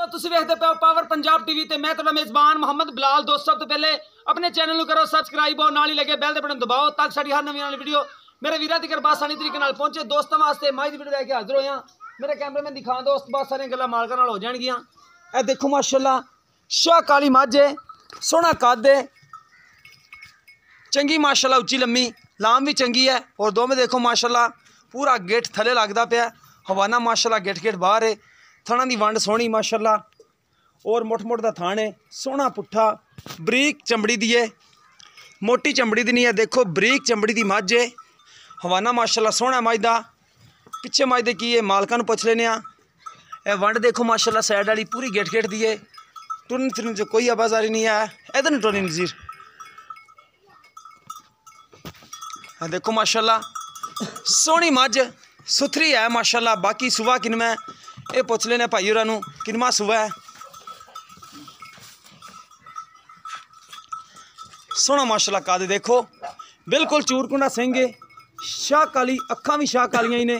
ਦੋਸਤੋ ਤੁਸੀਂ ਵੇਖਦੇ ਪਏ ਹੋ ਪਾਵਰ ਪੰਜਾਬ ਟੀਵੀ ਤੇ ਮੈਂ ਤੁਹਾਡਾ ਮੇਜ਼ਬਾਨ ਮੁਹੰਮਦ ਬਿਲਾਲ। ਦੋਸਤੋ ਸਭ ਤੋਂ ਪਹਿਲੇ ਆਪਣੇ ਚੈਨਲ ਨੂੰ ਕਰੋ ਸਬਸਕ੍ਰਾਈਬ और ਨਾਲ ਹੀ ਲੱਗੇ ਬੈਲ ਦੇ ਬਟਨ ਦਬਾਓ ਤਾਂ ਸਾਡੀ ਹਰ ਨਵੀਂ ਵਾਲੀ ਵੀਡੀਓ ਮੇਰੇ ਵੀਰਾਂ ਤੱਕ ਆਸਾਨੀ ਤਰੀਕੇ ਨਾਲ ਪਹੁੰਚੇ। ਦੋਸਤਾਂ ਵਾਸਤੇ ਮੈਂ ਦੀ ਵੀਡੀਓ ਲੈ ਕੇ ਹਾਜ਼ਰ ਹੋਇਆ। ਮੇਰੇ ਕੈਮਰਾਮੈਨ ਦਿਖਾ ਦੋਸਤ ਬਹੁਤ ਸਾਰੀਆਂ ਗੱਲਾਂ ਮਾਲਕਾਂ ਨਾਲ ਹੋ ਜਾਣਗੀਆਂ। ਇਹ ਦੇਖੋ ਮਾਸ਼ਾਅੱਲਾ शाह काली मझ है, सोहना कद है, चंगी माशाल्लाह उच्ची लम्मी लाम भी चंगी है। और दो में देखो माशाल्लाह पूरा गेट थले लगता पाया, हवाना माशाल्लाह गेट गेट बाहर है। थणा की वंड सोहनी माशाल्लाह और मुठ मुठ का थान है, सोहना पुट्ठा बरीक चमड़ी दी है, मोटी चमड़ी दी नहीं है। देखो बरीक चमड़ी की मझ है, हवाना माशाल्लाह सोहना मझ का। पिछे मझ दे की है मालकां नूं पुछ लैने आ। यह वंड देखो माशाल्लाह सैड वाली पूरी गेट गेट दी है, टुरन फिरन से कोई आवाजारी नहीं है। इधर टोनी नज़ीर हाँ देखो माशाल्लाह सोहनी मझ सुथरी है माशाल्लाह। बाकी सुबह किनवा ये पुछ लेने भाई होरां नूं किनवा सुबह है। सोहना माशाल्लाह कद देखो बिल्कुल चूरकुंडा सिंह है, शाह काली अखां भी शाह कालियां ही ने।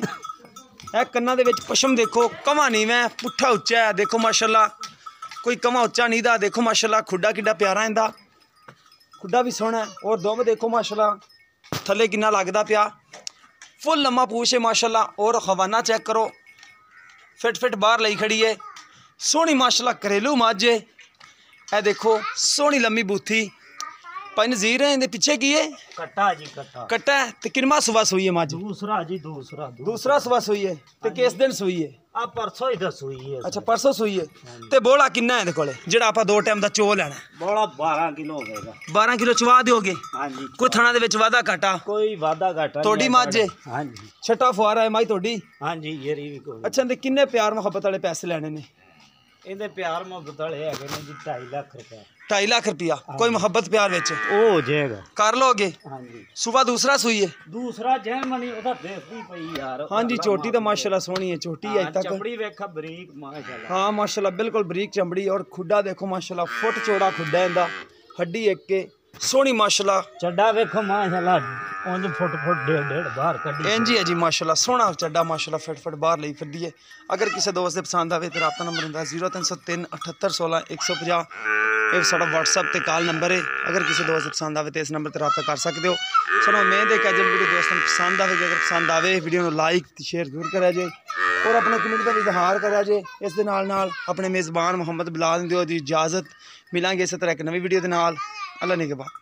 यह कन्ना दे विच पशम देखो कमा नीवा है, पुट्ठा उच्चा है। देखो माशाल्लाह कोई कमा उच्चा नहीं था। देखो माशाल्लाह खुड्डा किड्डा प्यारा इंदा, खुड्डा भी सोहना है। और दो में देखो माशाल्लाह थले किन्ना लगदा पिया, फुल लम्मा पूछ है माशाल्लाह। और हवाना चेक करो फिट फिट बाहर लई खड़ी है, सोहनी माशाल्लाह घरेलू मझ है। ए देखो सोहनी लम्मी बूथी भाई नज़ीर है। इहदे पिछे की है कट्टा जी, कट्टा है। ते किनवा सुबह सुई है मझ? दूसरा जी, दूसरा सुबह सुई है। ते किस दिन सुई है? आ परसों ही दस हुई है। अच्छा परसों सुई है। ते बोला किन्ना है इहदे कोले जेड़ा आपां दो टाइम दा चो लेना? बोला 12 किलो होगा। 12 किलो चवा दोगे? हाँ जी। कोई थणा दे विच वादा घाटा? कोई वादा घाटा तोड़ी मझ है? हाँ जी। छटा फुआरा है माई तोड़ी? हाँ जी ये री भी कोई। अच्छा ते किन्ने प्यार मुहब्बत वाले पैसे लेने ने? इहदे प्यार मुहब्बत वाले हैगे ने जी 2.5 लाख रुपया। 2.5 लाख रुपया कोई मुहब्बत प्यार विच ओ हो जाएगा, कर लोगे? हाँ जी। सुबह दूसरा सुई है? दूसरा जैन मनी ओदा देखदी पई यार। हाँ जी चोटी तो माशाल्लाह सोहनी है, चोटी है अज तक। चमड़ी वेखा बरीक माशाल्लाह। हाँ माशाल्लाह बिल्कुल बरीक चमड़ी। और खुड्डा देखो माशाल्लाह फुट चौड़ा खुड्डा है इंदा, हड्डी एक के सोहनी माशाल्लाह। चड्डा वेखो माशाल्लाह उंज फुट डेढ़ बाहर कड्डी इंज ही है जी माशाल्लाह। सोहना चड्डा माशाल्लाह फिट फिट बाहर लई फिरदी है। अगर किसी दोस्त दे पसंद आवे तो राबता नंबर हुंदा 0303 78 16 150। ये साडा WhatsApp ते कॉल नंबर है। अगर किसी दोस्त पसंद आवे तो इस नंबर पर रब्ता कर सकते हो। चलो उम्मीद है कि अज वीडियो दोस्तों पसंद आएगी। अगर पसंद आवे वीडियो को लाइक शेयर जरूर करा जे और अपने कमेंट का भी इजहार करा जे। इस दे नाल नाल अपने मेज़बान मुहम्मद बिलाल दिओ दी इजाज़त। मिलांगे इस तरह एक नवी वीडियो के नाल। अल्लाह ने के बाद।